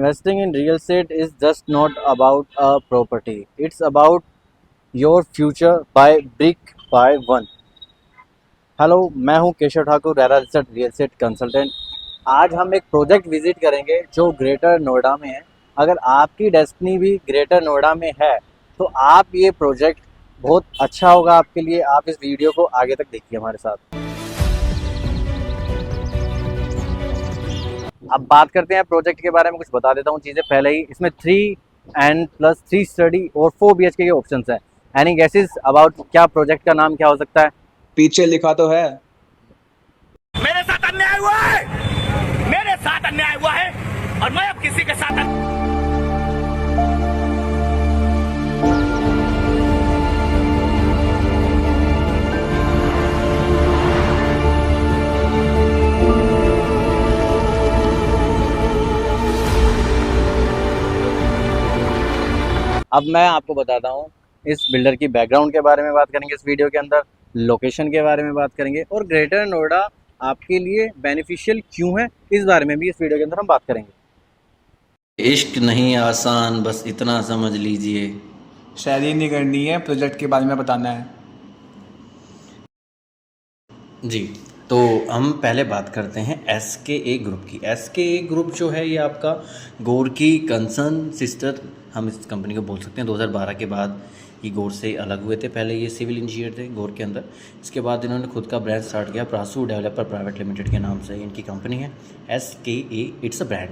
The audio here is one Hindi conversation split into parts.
Investing in real estate is just not about a property. It's about your future by brick by one. Hello, मैं हूं Keshav Thakur, RERA research real estate consultant. आज हम एक प्रोजेक्ट विजिट करेंगे जो ग्रेटर नोएडा में है। अगर आपकी डेस्टिनी भी ग्रेटर नोएडा में है तो आप ये प्रोजेक्ट बहुत अच्छा होगा आपके लिए। आप इस वीडियो को आगे तक देखिए हमारे साथ। अब बात करते हैं प्रोजेक्ट के बारे में। कुछ बता देता हूँ चीज़ें पहले ही। इसमें 3 and+3 स्टडी और 4 BHK के ऑप्शन हैं। एनी गेसेस अबाउट क्या प्रोजेक्ट का नाम क्या हो सकता है? पीछे लिखा तो है। मेरे साथ अन्याय हुआ है, मेरे साथ अन्याय हुआ है और मैं अब किसी के साथ अब मैं आपको बताता हूँ इस बिल्डर की बैकग्राउंड के बारे में बात करेंगे इस वीडियो के अंदर, लोकेशन के बारे में बात करेंगे और ग्रेटर नोएडा आपके लिए बेनिफिशियल क्यों है इस बारे में भी इस वीडियो के अंदर हम बात करेंगे। इश्क नहीं आसान, बस इतना समझ लीजिए। शायरी नहीं करनी है, प्रोजेक्ट के बारे में बताना है। जी, तो हम पहले बात करते हैं SKA ग्रुप की। SKA ग्रुप जो है ये आपका गौर की कंसर्न सिस्टर हम इस कंपनी को बोल सकते हैं। 2012 के बाद ये गौर से अलग हुए थे। पहले ये सिविल इंजीनियर थे गौर के अंदर। इसके बाद इन्होंने खुद का ब्रांड स्टार्ट किया, प्रासू डेवलपर प्राइवेट लिमिटेड के नाम से इनकी कंपनी है। SKA it's a brand.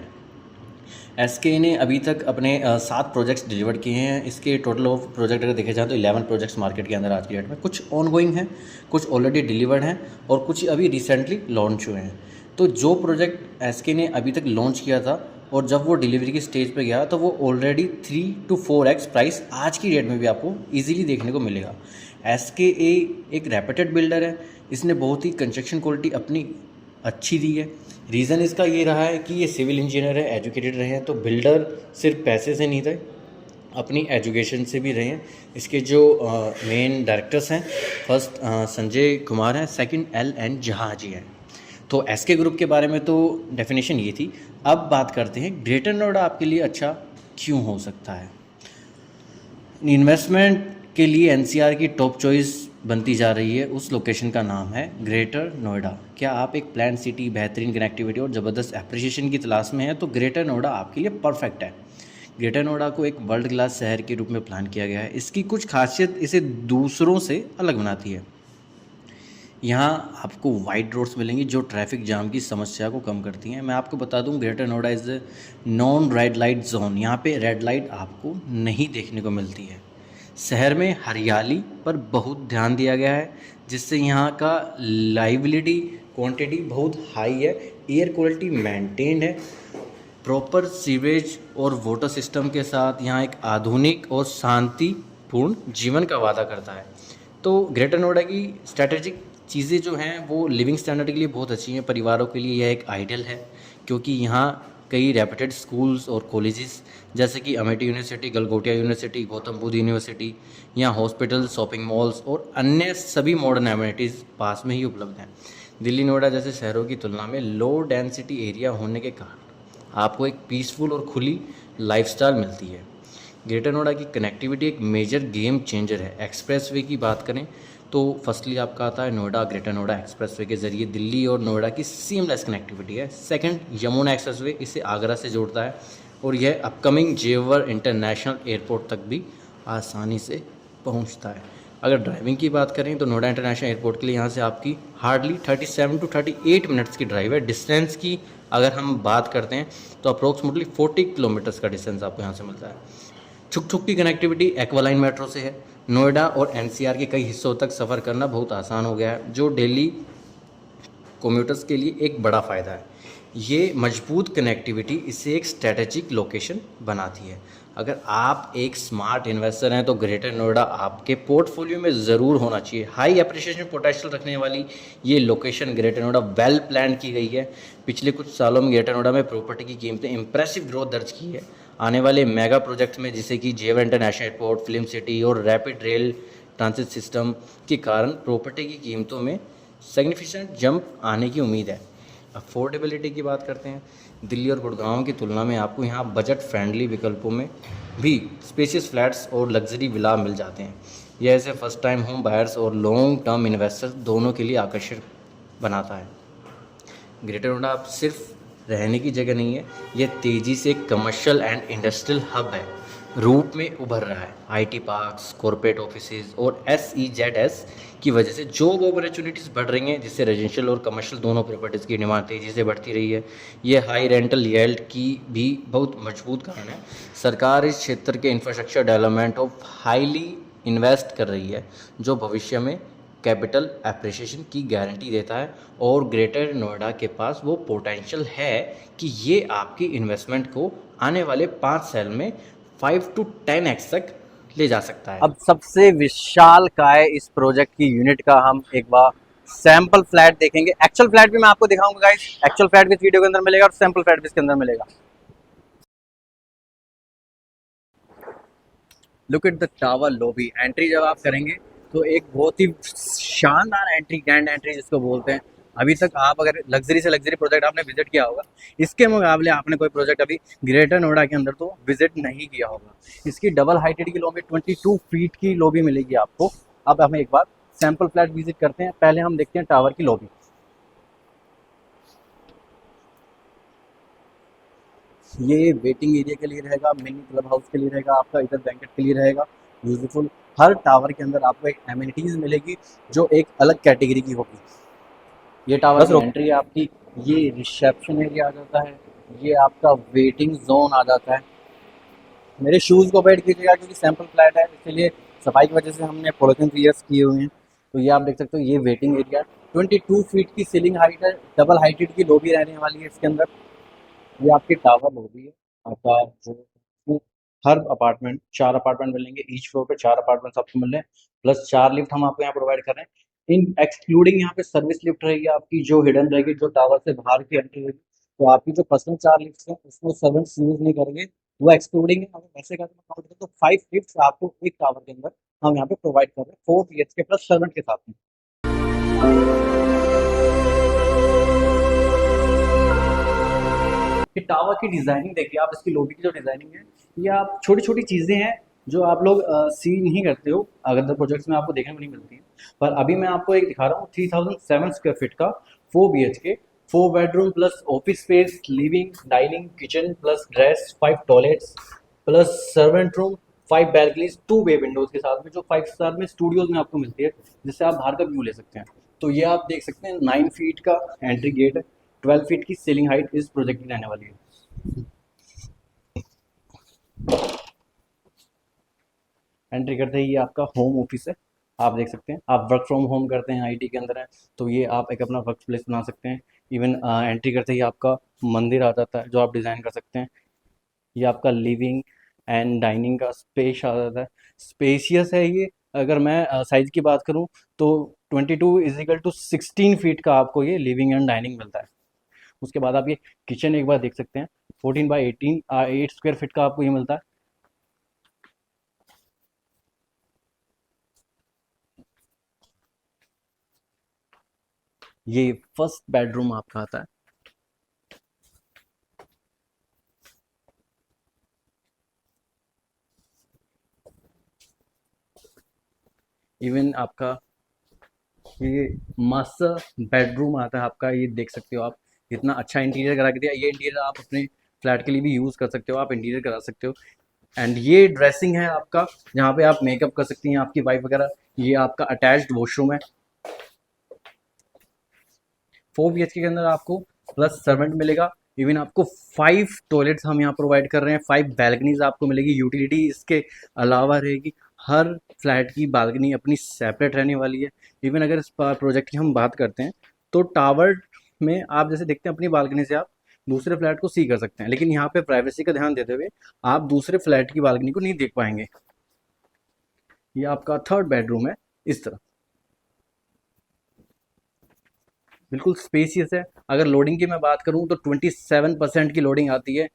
SKA ने अभी तक अपने 7 प्रोजेक्ट्स डिलीवर किए हैं। इसके टोटल ऑफ प्रोजेक्ट अगर देखे जाए तो 11 प्रोजेक्ट्स मार्केट के अंदर आज की डेट में। कुछ ऑनगोइंग हैं, कुछ ऑलरेडी डिलीवर्ड हैं और कुछ अभी रिसेंटली लॉन्च हुए हैं। तो जो प्रोजेक्ट SKA ने अभी तक लॉन्च किया था और जब वो डिलीवरी की स्टेज पे गया तो वो ऑलरेडी 3 to 4x प्राइस आज की डेट में भी आपको ईजिली देखने को मिलेगा। SKA एक रेप्यूटेड बिल्डर है। इसने बहुत ही कंस्ट्रक्शन क्वालिटी अपनी अच्छी दी है। रीज़न इसका ये रहा है कि ये सिविल इंजीनियर है, एजुकेटेड रहे हैं। तो बिल्डर सिर्फ पैसे से नहीं थे, अपनी एजुकेशन से भी रहे हैं। इसके जो मेन डायरेक्टर्स हैं, फर्स्ट संजय कुमार हैं, सेकंड LN जहा जी हैं। तो SK ग्रुप के बारे में तो डेफिनेशन ये थी। अब बात करते हैं ग्रेटर नोएडा आपके लिए अच्छा क्यों हो सकता है। इन्वेस्टमेंट के लिए NCR की टॉप चॉइस बनती जा रही है। उस लोकेशन का नाम है ग्रेटर नोएडा। क्या आप एक प्लान सिटी, बेहतरीन कनेक्टिविटी और ज़बरदस्त एप्रिसिएशन की तलाश में हैं तो ग्रेटर नोएडा आपके लिए परफेक्ट है। ग्रेटर नोएडा को एक वर्ल्ड क्लास शहर के रूप में प्लान किया गया है। इसकी कुछ खासियत इसे दूसरों से अलग बनाती है। यहाँ आपको वाइड रोड्स मिलेंगी जो ट्रैफिक जाम की समस्या को कम करती हैं। मैं आपको बता दूँ greater Noida is non red light zone. यहाँ पे रेड लाइट आपको नहीं देखने को मिलती है। शहर में हरियाली पर बहुत ध्यान दिया गया है जिससे यहाँ का लाइबिलिटी क्वांटिटी बहुत हाई है। एयर क्वालिटी मेंटेन्ड है। प्रॉपर सीवेज और वाटर सिस्टम के साथ यहाँ एक आधुनिक और शांतिपूर्ण जीवन का वादा करता है। तो ग्रेटर नोएडा की स्ट्रैटेजिक चीज़ें जो हैं वो लिविंग स्टैंडर्ड के लिए बहुत अच्छी हैं। परिवारों के लिए यह एक आइडियल है क्योंकि यहाँ कई रेप्यूटेड स्कूल्स और कॉलेजेस जैसे कि Amethi university, Galgotia university, Gautam Buddha university, यहाँ हॉस्पिटल, शॉपिंग मॉल्स और अन्य सभी मॉडर्न एमिनिटीज़ पास में ही उपलब्ध हैं। दिल्ली नोएडा जैसे शहरों की तुलना में लो डेंसिटी एरिया होने के कारण आपको एक पीसफुल और खुली लाइफस्टाइल मिलती है। ग्रेटर नोएडा की कनेक्टिविटी एक मेजर गेम चेंजर है। एक्सप्रेसवे की बात करें तो फर्स्टली आपका आता है नोएडा ग्रेटर नोएडा एक्सप्रेसवे के ज़रिए दिल्ली और नोएडा की सीमलेस कनेक्टिविटी है। सेकंड, यमुना एक्सप्रेसवे इसे आगरा से जोड़ता है और यह अपकमिंग जेवर इंटरनेशनल एयरपोर्ट तक भी आसानी से पहुंचता है। अगर ड्राइविंग की बात करें तो नोएडा इंटरनेशनल एयरपोर्ट के लिए यहाँ से आपकी हार्डली 37 to 38 मिनट्स की ड्राइव है। डिस्टेंस की अगर हम बात करते हैं तो अप्रोक्सीमेटली 40 किलोमीटर्स का डिस्टेंस आपको यहाँ से मिलता है। छुक छुक की कनेक्टिविटी एक्वालाइन मेट्रो से है। नोएडा और NCR के कई हिस्सों तक सफ़र करना बहुत आसान हो गया है जो डेली कम्यूटर्स के लिए एक बड़ा फ़ायदा है। ये मजबूत कनेक्टिविटी इसे एक स्ट्रेटेजिक लोकेशन बनाती है। अगर आप एक स्मार्ट इन्वेस्टर हैं तो ग्रेटर नोएडा आपके पोर्टफोलियो में ज़रूर होना चाहिए। हाई एप्रिसिएशन पोटेंशियल रखने वाली ये location greater Noida well plan की गई है। पिछले कुछ सालों में ग्रेटर नोएडा में प्रॉपर्टी की कीमतें इंप्रेसिव ग्रोथ दर्ज की है। आने वाले मेगा प्रोजेक्ट में जैसे कि जेवर इंटरनेशनल एयरपोर्ट, फिल्म सिटी और रैपिड रेल ट्रांसिट सिस्टम के कारण प्रॉपर्टी की कीमतों में सिग्निफिकेंट जंप आने की उम्मीद है। अफोर्डेबिलिटी की बात करते हैं, दिल्ली और गुड़गांव की तुलना में आपको यहाँ बजट फ्रेंडली विकल्पों में भी स्पेशियस फ्लैट्स और लग्जरी विला मिल जाते हैं। यह ऐसे फर्स्ट टाइम होम बायर्स और लॉन्ग टर्म इन्वेस्टर्स दोनों के लिए आकर्षक बनाता है। ग्रेटर नोएडा अब सिर्फ रहने की जगह नहीं है, यह तेज़ी से कमर्शियल एंड इंडस्ट्रियल हब है रूप में उभर रहा है। आईटी पार्क्स, कॉरपोरेट ऑफिसेज और SEZs की वजह से जॉब अपॉर्चुनिटीज़ बढ़ रही हैं, जिससे रेजिडेंशियल और कमर्शियल दोनों प्रॉपर्टीज़ की डिमांड तेज़ी से बढ़ती रही है। ये हाई रेंटल यील्ड की भी बहुत मजबूत कारण है। सरकार इस क्षेत्र के infrastructure development of highly invest कर रही है, जो भविष्य में कैपिटल एप्रिसिएशन की गारंटी देता है। और ग्रेटर नोएडा के पास वो पोटेंशियल है कि ये आपकी इन्वेस्टमेंट को आने वाले 5 साल में 5 to 10x तक ले जा सकता है। अब सबसे विशाल काय इस प्रोजेक्ट की यूनिट का हम एक बार सैंपल फ्लैट देखेंगे। एक्चुअल फ्लैट भी मैं आपको दिखाऊंगा गाइस। एक्चुअल फ्लैट भी इस वीडियो के अंदर मिलेगा और सैंपल फ्लैट भी इसके अंदर मिलेगा। Look at the tower lobby. Entry जब आप करेंगे तो एक बहुत ही शानदार एंट्री, ग्रैंड एंट्री जिसको बोलते हैं। अभी तक आप अगर लग्जरी से लग्जरी प्रोजेक्ट आपने विजिट किया होगा, इसके मुकाबले आपने कोई प्रोजेक्ट अभी ग्रेटर नोएडा के अंदर तो विजिट नहीं किया होगा। इसकी डबल हाइटेड की लॉबी 22 फीट की लॉबी मिलेगी आपको। अब हम एक बार सैंपल फ्लैट विजिट करते हैं। पहले हम देखते हैं टावर की लॉबी। ये वेटिंग एरिया के लिए रहेगा, मिनी क्लब हाउस के लिए रहेगा, आपका इधर बैंकेट के लिए रहेगा। यूजफुल हर टावर के अंदर आपको एक एमिनिटीज मिलेगी जो एक अलग कैटेगरी की होगी। ये टावर की एंट्री है आपकी। ये रिसेप्शन एरिया आ जाता है, ये आपका वेटिंग जोन आ जाता है। मेरे शूज़ को अवॉइड कीजिएगा क्योंकि सैंपल फ्लैट है, इसलिए सफाई की वजह से हमने पॉलिथीन क्लियर्स किए हुए हैं। तो ये आप देख सकते हो, ये वेटिंग एरिया 22 फीट की सीलिंग हाइट है, डबल हाइटेड की लॉबी रहने वाली है इसके अंदर। ये आपकी टावर लॉबी है आपका, जो हर अपार्टमेंट 4 अपार्टमेंट मिलेंगे, ईच फ्लोर पे 4 अपार्टमेंट्स आपको मिल रहे हैं, प्लस 4 लिफ्ट हम आपको यहाँ प्रोवाइड कर रहे हैं। इन एक्सक्लूडिंग यहाँ पे सर्विस लिफ्ट रहेगी आपकी, जो हिडन रहेगी, जो टावर से बाहर की एंट्री रहेगी। तो आपकी जो पर्सनल 4 लिफ्ट हैं उसको सर्वेंट्स यूज नहीं करेंगे, वो एक्सक्लूडिंग है। हमें वैसे का काउंट करें तो 5 लिफ्ट आपको एक टावर के अंदर हम यहाँ पे प्रोवाइड कर रहे हैं 4 BHK प्लस सर्वेंट के साथ में। ये टावर की डिजाइनिंग देखिए आप, इसकी लॉबी की जो डिजाइनिंग है, ये आप छोटी छोटी चीजें हैं जो आप लोग सी नहीं करते हो, अगर प्रोजेक्ट्स में आपको देखने को नहीं मिलती है। पर अभी मैं आपको एक दिखा रहा हूँ 3007 स्क्वायर फीट का 4 BHK, 4 bedroom plus office space, living, dining, kitchen plus dress, 5 toilets plus servant room, 5 balconies, 2 बे विंडोज के साथ में, जो 5 स्टार में स्टूडियोज में आपको मिलती है, जिससे आप बाहर का व्यू ले सकते हैं। तो ये आप देख सकते हैं 9 फीट का एंट्री गेट है, 12 फीट की सीलिंग हाइट इस प्रोजेक्ट की रहने वाली है। एंट्री करते ही ये आपका होम ऑफिस है, आप देख सकते हैं। आप वर्क फ्रॉम होम करते हैं, आईटी के अंदर है, तो ये आप एक अपना वर्क प्लेस बना सकते हैं। इवन एंट्री करते ही आपका मंदिर आ जाता है जो आप डिज़ाइन कर सकते हैं। ये आपका लिविंग एंड डाइनिंग का स्पेस आ जाता है, स्पेशियस है ये। अगर मैं साइज़ की बात करूं तो 22 = 16 फीट का आपको ये लिविंग एंड डाइनिंग मिलता है। उसके बाद आप ये किचन एक बार देख सकते हैं, 14 × 8 स्क्वायर फीट का आपको ये मिलता है। ये फर्स्ट बेडरूम आपका आता है। इवन आपका ये मास्टर बेडरूम आता है आपका, ये देख सकते हो आप, इतना अच्छा इंटीरियर करा के दिया। ये इंटीरियर आप अपने फ्लैट के लिए भी यूज़ कर सकते हो, आप इंटीरियर करा सकते हो। एंड ये ड्रेसिंग है आपका, जहाँ पे आप मेकअप कर सकती हैं आपकी वाइफ वगैरह। ये आपका अटैच्ड वॉशरूम है। 4 BHK के अंदर आपको प्लस सर्वेंट मिलेगा। इवन आपको 5 टॉयलेट्स हम यहाँ प्रोवाइड कर रहे हैं, 5 बैल्कनीज आपको मिलेगी। यूटिलिटी इसके अलावा रहेगी, हर फ्लैट की बालकनी अपनी सेपरेट रहने वाली है। इवन अगर इस प्रोजेक्ट की हम बात करते हैं तो टावर में आप जैसे देखते हैं अपनी बालकनी से आप दूसरे फ्लैट को सी कर सकते हैं, लेकिन यहाँ पे प्राइवेसी का ध्यान देते हुए आप दूसरे फ्लैट की बालकनी को नहीं देख पाएंगे। ये आपका 3rd बेडरूम है, इस तरह बिल्कुल स्पेसियस है। अगर लोडिंग की मैं बात करूं तो 27% की लोडिंग आती है।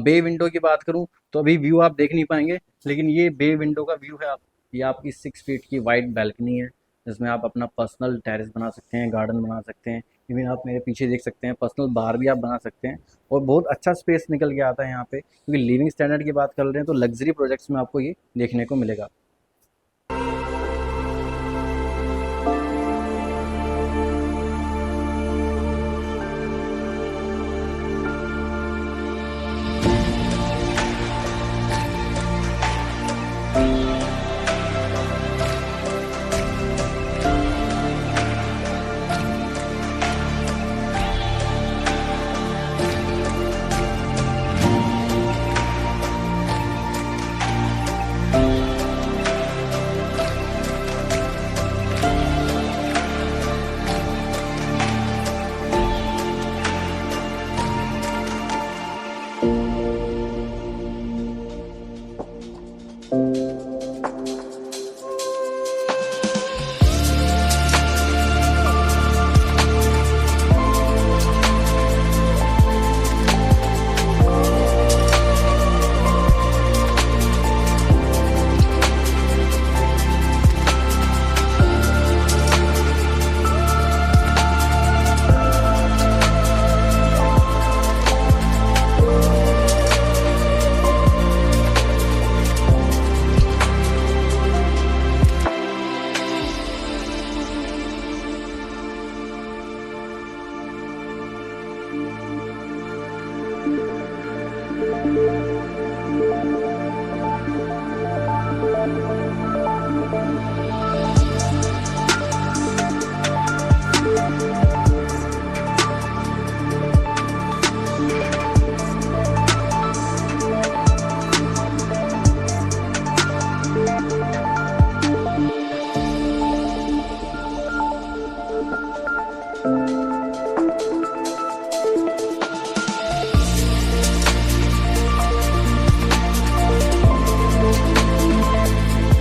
बे विंडो की बात करूं तो अभी व्यू आप देख नहीं पाएंगे, लेकिन ये बे विंडो का व्यू है। ये आपकी 6 फीट की वाइड बैल्कनी है, जिसमें आप अपना पर्सनल टेरेस बना सकते हैं, गार्डन बना सकते हैं, इवन आप मेरे पीछे देख सकते हैं, पर्सनल बार भी आप बना सकते हैं और बहुत अच्छा स्पेस निकल के आता है यहाँ पे, क्योंकि लिविंग स्टैंडर्ड की बात कर रहे हैं तो लग्जरी प्रोजेक्ट्स में आपको ये देखने को मिलेगा।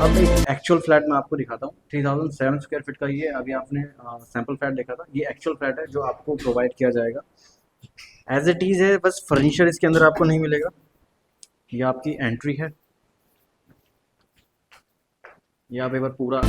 अब एक एक्चुअल फ्लैट मैं आपको दिखाता हूँ। 3007 स्क्वायर फीट का ये अभी आपने सैम्पल फ्लैट देखा था, ये एक्चुअल फ्लैट है जो आपको प्रोवाइड किया जाएगा। एज इट इज़ है, बस फर्नीचर इसके अंदर आपको नहीं मिलेगा। ये आपकी एंट्री है, ये आप एक बार पूरा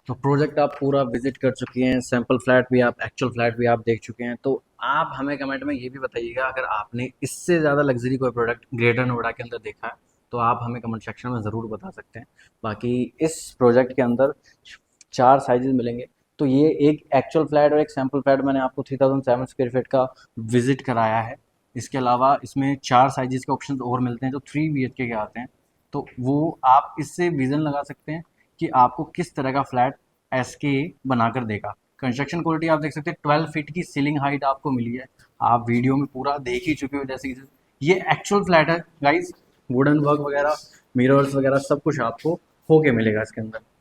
तो प्रोजेक्ट आप पूरा विजिट कर चुके हैं, सैम्पल फ्लैट भी आप, एक्चुअल फ्लैट भी आप देख चुके हैं। तो आप हमें कमेंट में ये भी बताइएगा अगर आपने इससे ज़्यादा लग्जरी कोई प्रोडक्ट ग्रेटर नोएडा के अंदर देखा है तो आप हमें कमेंट सेक्शन में ज़रूर बता सकते हैं। बाकी इस प्रोजेक्ट के अंदर 4 साइजेस मिलेंगे। तो ये एक एक्चुअल फ्लैट और एक सैम्पल फ्लैट मैंने आपको 3007 स्क्वायर फीट का विजिट कराया है। इसके अलावा इसमें 4 साइजेस के ऑप्शन और मिलते हैं जो 3 BHK के आते हैं। तो वो आप इससे विज़न लगा सकते हैं कि आपको किस तरह का फ्लैट SK बनाकर देगा। कंस्ट्रक्शन क्वालिटी आप देख सकते हैं, 12 फीट की सीलिंग हाइट आपको मिली है। आप वीडियो में पूरा देख ही चुके हो जैसे कि ये एक्चुअल फ्लैट है गाइस। वुडन वर्क वगैरह, मिरर्स वगैरह सब कुछ आपको होके मिलेगा इसके अंदर।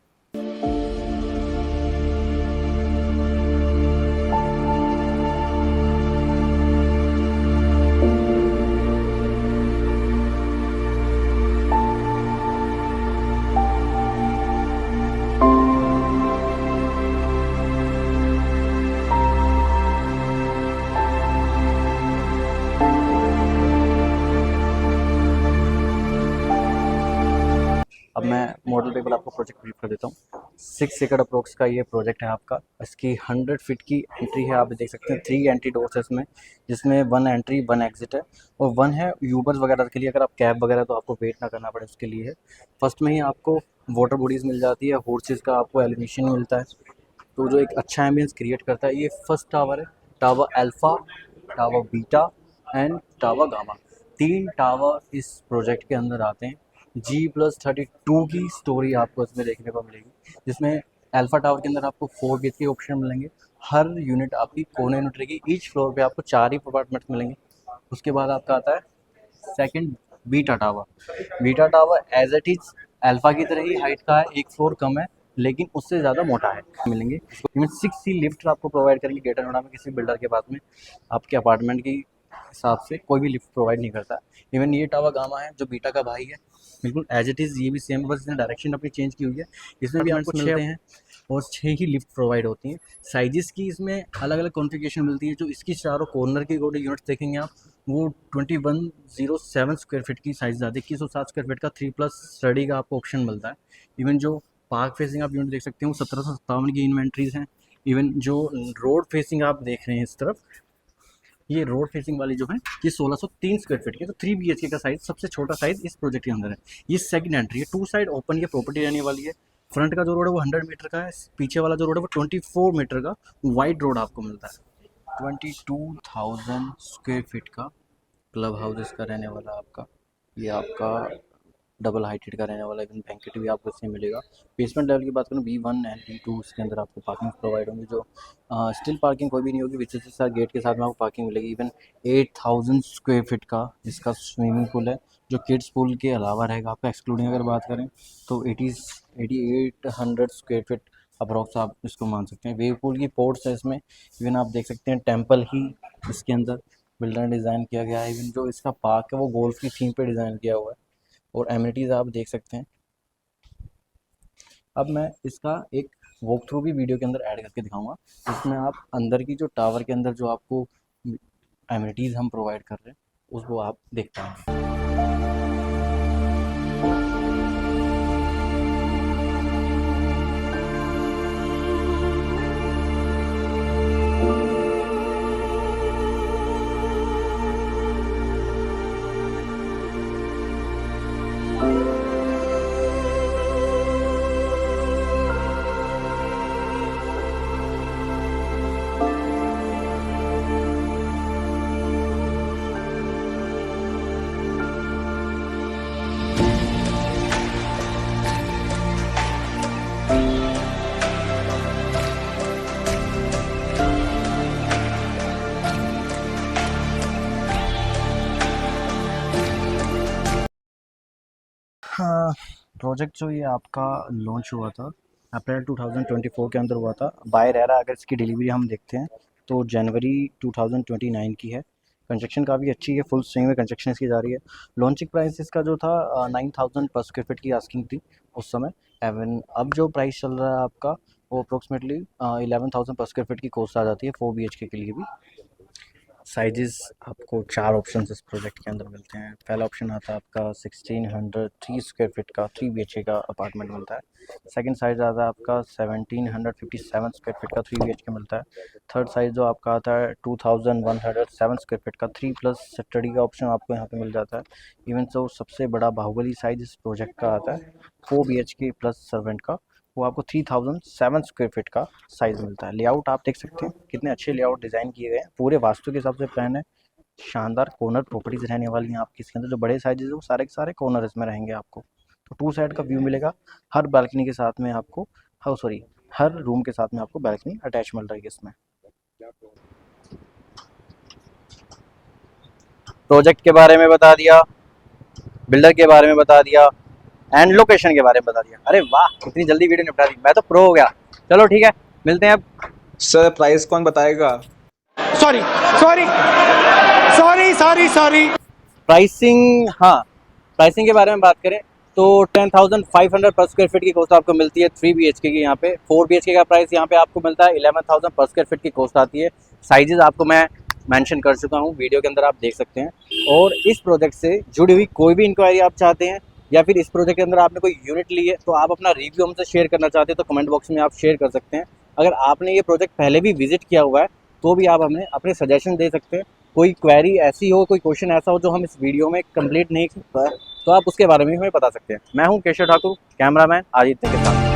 अब मैं मॉडल पेपर आपको प्रोजेक्ट ब्रीफ कर देता हूँ। 6 एकड़ अप्रोक्स का ये प्रोजेक्ट है आपका। इसकी 100 फीट की एंट्री है, आप देख सकते हैं। 3 एंट्री डोर्स है इसमें, जिसमें 1 एंट्री 1 एग्जिट है और 1 है यूबर्स वगैरह के लिए। अगर आप कैब वगैरह तो आपको वेट ना करना पड़े उसके लिए है। फर्स्ट में ही आपको वाटर बॉडीज़ मिल जाती है, हॉर्सेस का आपको एलिवेशन मिलता है, तो जो एक अच्छा एम्बियंस क्रिएट करता है। ये फर्स्ट टावर है, tower alpha, tower beta and tower gamma. 3 tower इस प्रोजेक्ट के अंदर आते हैं। G+32 की स्टोरी आपको इसमें देखने को मिलेगी, जिसमें अल्फा टावर के अंदर आपको 4 BHK के ऑप्शन मिलेंगे। हर यूनिट आपकी कोने यूनिट रहेगी। ईच फ्लोर पे आपको 4 ही अपार्टमेंट्स मिलेंगे। उसके बाद आपका आता है second beta tower. Beta tower as it is alpha की तरह ही हाइट का है, एक फ्लोर कम है लेकिन उससे ज़्यादा मोटा है। मिलेंगे इसमें 6 लिफ्ट आपको प्रोवाइड करेंगे। ग्रेटर नोएडा में किसी बिल्डर के पास में आपके अपार्टमेंट की हिसाब से कोई भी लिफ्ट प्रोवाइड नहीं करता। इवन ये टावर गामा है जो बीटा का भाई है, बिल्कुल एज इट इज़ ये भी सेम, बस इसने डायरेक्शन अपनी चेंज की हुई है। इसमें भी आपको 6 हैं और 6 ही लिफ्ट प्रोवाइड होती हैं। साइजेस की इसमें अलग अलग कॉन्फ़िगरेशन मिलती है। जो इसकी चारों कॉर्नर की यूनिट्स देखेंगे आप, वो 2107 स्क्वायर फीट की साइज आती है। 2107 स्क्वायर फीट का 3+ स्टडी का आपको ऑप्शन मिलता है। इवन जो पार्क फेसिंग आप यूनिट देख सकते हो 1757 की इन्वेंट्रीज हैं। इवन जो रोड फेसिंग आप देख रहे हैं इस तरफ, ये रोड फेसिंग वाली जो है ये 1603 स्क्वायर फीट की है। तो 3 BHK का साइज सबसे छोटा साइज इस प्रोजेक्ट के अंदर है। ये सेकंड एंट्री है। 2 साइड ओपन ये प्रॉपर्टी रहने वाली है। फ्रंट का जो रोड है वो 100 मीटर का है। पीछे वाला जो रोड है वो 24 मीटर का वाइड रोड आपको मिलता है। 22,000 स्क्वायर फीट का क्लब हाउस इसका रहने वाला आपका। ये आपका डबल हाइटेड का रहने वाला। इवन बैंकेट भी आपको इसमें मिलेगा। बेसमेंट लेवल की बात करूँ B1 एंड B2 इसके अंदर आपको पार्किंग प्रोवाइड होंगी। जो स्टिल पार्किंग कोई भी नहीं होगी, विच साथ गेट के साथ में आपको पार्किंग मिलेगी। इवन 8000 स्क्वायर फीट का इसका स्विमिंग पूल है, जो किड्स पूल के अलावा रहेगा आपका। एक्सक्लूडिंग अगर बात करें तो 8800 स्क्वायर फीट अप्रॉक्स आप इसको मान सकते हैं। वेव पूल की पोर्ट्स है इसमें। इवन आप देख सकते हैं टेम्पल ही इसके अंदर बिल्डर डिज़ाइन किया गया है। इवन जो इसका पार्क है वो गोल्फ की थीम पे डिज़ाइन किया हुआ है और एमिनिटीज़ आप देख सकते हैं। अब मैं इसका एक वॉक थ्रू भी वीडियो के अंदर ऐड करके दिखाऊंगा, जिसमें आप अंदर की जो टावर के अंदर जो आपको एमिनिटीज़ हम प्रोवाइड कर रहे हैं उसको आप देख पाएंगे। हाँ, प्रोजेक्ट जो ये आपका लॉन्च हुआ था अप्रैल 2024 के अंदर हुआ था। बाय रेरा अगर इसकी डिलीवरी हम देखते हैं तो जनवरी 2029 की है। कंस्ट्रक्शन काफ़ी अच्छी है, फुल स्विंग में कंस्ट्रक्शन इसकी जा रही है। लॉन्चिंग प्राइस इसका जो था 9000 पर स्क्वायर फीट की आस्किंग थी उस समय। एवन अब जो प्राइस चल रहा है आपका वो अप्रोक्सीमेटली 11,000 पर स्क्वायर फीट की कॉस्ट आ जाती है 4 BHK के लिए भी। साइजेस आपको 4 ऑप्शन इस प्रोजेक्ट के अंदर मिलते हैं। पहला ऑप्शन आता है आपका 1603 स्क्वायर फीट का 3 BHK का अपार्टमेंट मिलता है। सेकंड साइज आता है आपका 1757 स्क्वायर फीट का 3 BHK मिलता है। थर्ड साइज जो आपका आता है 2107 स्क्वायर फीट का 3+ स्टडी का ऑप्शन आपको यहाँ पे मिल जाता है। इवन तो सबसे बड़ा बाहुबली साइज इस प्रोजेक्ट का आता है 4 BHK प्लस सर्वेंट का, वो आपको 3007 स्क्वायर फीट का साइज़ मिलता है। लेआउट आप देख सकते हैं कितने अच्छे लेआउट डिज़ाइन किए गए हैं, पूरे वास्तु के हिसाब से प्लान है। शानदार कॉर्नर प्रॉपर्टीज़ रहने वाली हैं आपकी इसके अंदर। जो बड़े साइजेज है वो सारे के सारे कॉर्नर इसमें रहेंगे आपको। तो 2 साइड का व्यू मिलेगा। हर बालकनी के साथ में आपको हर रूम के साथ में आपको बालकनी अटैच मिल रही है इसमें। प्रोजेक्ट के बारे में बता दिया, बिल्डर के बारे में बता दिया एंड लोकेशन के बारे में बता दिया। अरे वाह, इतनी जल्दी वीडियो निपटा दी, मैं तो प्रो हो गया। चलो ठीक है, मिलते हैं अब। सर प्राइस कौन बताएगा? Sorry sorry sorry sorry sorry. Pricing, हाँ प्राइसिंग के बारे में बात करें तो 10,500 पर स्क्वायर फीट की कॉस्ट आपको मिलती है 3 BHK की। यहाँ पे 4 BHK का प्राइस यहाँ पे आपको मिलता है 11,000 पर स्क्वायर फीट की कॉस्ट आती है। साइजेस आपको मैं मेंशन कर चुका हूँ, वीडियो के अंदर आप देख सकते हैं। और इस प्रोजेक्ट से जुड़ी हुई कोई भी इंक्वायरी आप चाहते हैं या फिर इस प्रोजेक्ट के अंदर आपने कोई यूनिट ली है तो आप अपना रिव्यू हमसे शेयर करना चाहते हैं तो कमेंट बॉक्स में आप शेयर कर सकते हैं। अगर आपने ये प्रोजेक्ट पहले भी विजिट किया हुआ है तो भी आप हमें अपने सजेशन दे सकते हैं। कोई क्वेरी ऐसी हो, कोई क्वेश्चन ऐसा हो जो हम इस वीडियो में कंप्लीट नहीं कर पाए तो आप उसके बारे में हमें बता सकते हैं। मैं हूं केशव ठाकुर, कैमरामैन आदित्य के साथ।